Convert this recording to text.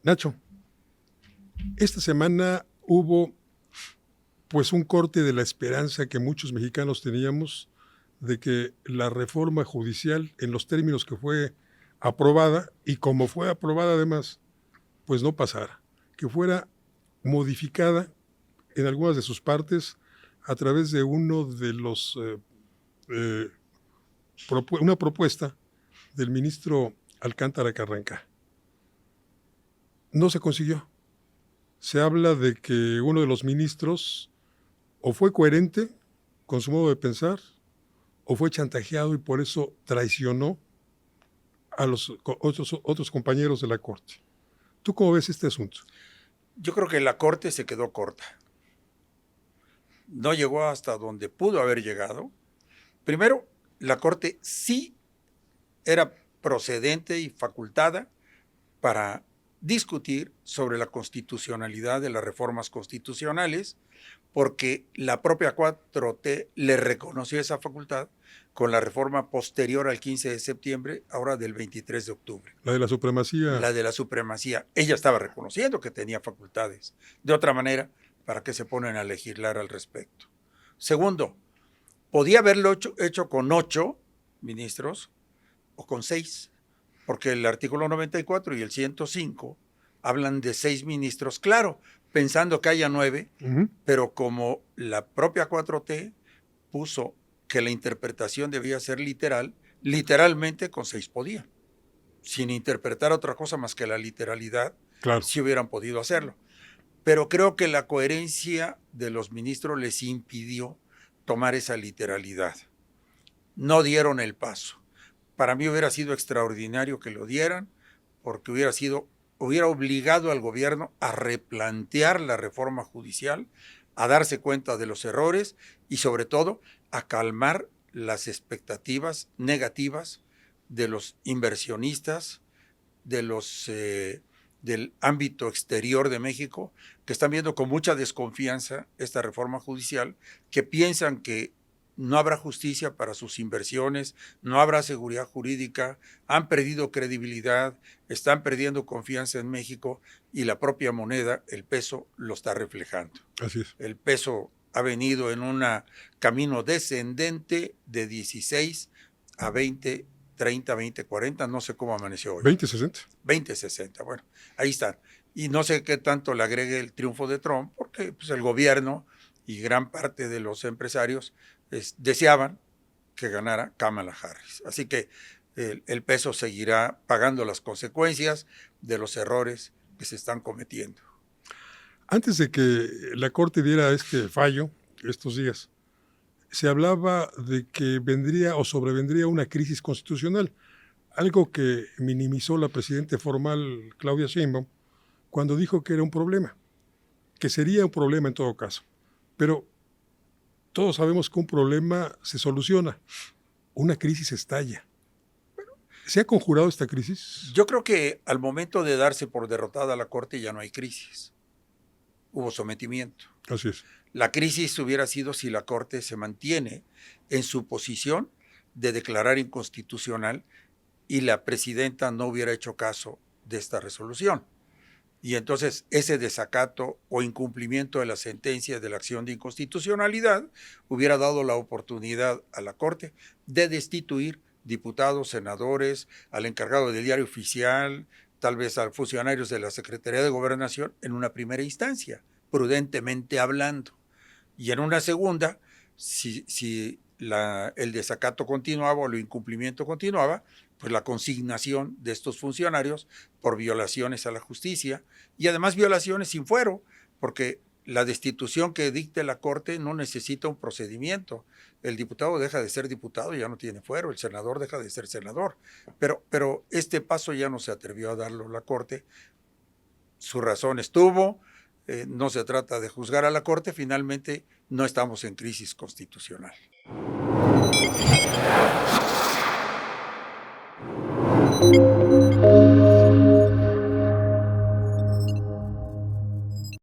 Nacho, esta semana hubo pues un corte de la esperanza que muchos mexicanos teníamos de que la reforma judicial, en los términos que fue aprobada y como fue aprobada además, pues no pasara, que fuera modificada en algunas de sus partes a través de uno de los una propuesta del ministro Alcántara Carranca. No se consiguió. Se habla de que uno de los ministros o fue coherente con su modo de pensar o fue chantajeado y por eso traicionó a los otros compañeros de la Corte. ¿Tú cómo ves este asunto? Yo creo que la Corte se quedó corta. No llegó hasta donde pudo haber llegado. Primero, la Corte sí era procedente y facultada para discutir sobre la constitucionalidad de las reformas constitucionales, porque la propia 4T le reconoció esa facultad con la reforma posterior al 15 de septiembre, ahora del 23 de octubre. La de la supremacía. La de la supremacía. Ella estaba reconociendo que tenía facultades. De otra manera, ¿para qué se ponen a legislar al respecto? Segundo, podía haberlo hecho con 8 ministros o con 6, porque el artículo 94 y el 105 hablan de 6 ministros, claro, pensando que haya 9, pero como la propia 4T puso que la interpretación debía ser literal, literalmente con 6 podían. Sin interpretar otra cosa más que la literalidad, claro, si hubieran podido hacerlo. Pero creo que la coherencia de los ministros les impidió tomar esa literalidad. No dieron el paso. Para mí hubiera sido extraordinario que lo dieran, porque hubiera obligado al gobierno a replantear la reforma judicial, a darse cuenta de los errores y sobre todo a calmar las expectativas negativas de los inversionistas, del ámbito exterior de México, que están viendo con mucha desconfianza esta reforma judicial, que piensan que no habrá justicia para sus inversiones, no habrá seguridad jurídica, han perdido credibilidad, están perdiendo confianza en México y la propia moneda, el peso, lo está reflejando. Así es. El peso ha venido en un camino descendente de 16 a 20, 30, 20, 40, no sé cómo amaneció hoy. 20-60. 20-60, bueno, ahí están. Y no sé qué tanto le agregue el triunfo de Trump, porque pues, el gobierno y gran parte de los empresarios deseaban que ganara Kamala Harris. Así que el peso seguirá pagando las consecuencias de los errores que se están cometiendo. Antes de que la Corte diera este fallo, estos días, se hablaba de que vendría o sobrevendría una crisis constitucional, algo que minimizó la presidenta formal Claudia Sheinbaum cuando dijo que era un problema, que sería un problema en todo caso. Pero todos sabemos que un problema se soluciona, una crisis estalla. ¿Se ha conjurado esta crisis? Yo creo que al momento de darse por derrotada la Corte ya no hay crisis. Hubo sometimiento. Así es. La crisis hubiera sido si la Corte se mantiene en su posición de declarar inconstitucional y la presidenta no hubiera hecho caso de esta resolución. Y entonces ese desacato o incumplimiento de la sentencia de la acción de inconstitucionalidad hubiera dado la oportunidad a la Corte de destituir diputados, senadores, al encargado del diario oficial, tal vez a funcionarios de la Secretaría de Gobernación en una primera instancia, prudentemente hablando. Y en una segunda, si el desacato continuaba o el incumplimiento continuaba, pues la consignación de estos funcionarios por violaciones a la justicia y además violaciones sin fuero, porque la destitución que dicte la Corte no necesita un procedimiento. El diputado deja de ser diputado y ya no tiene fuero, el senador deja de ser senador. Pero este paso ya no se atrevió a darlo la Corte. Su razón estuvo, no se trata de juzgar a la Corte, finalmente no estamos en crisis constitucional.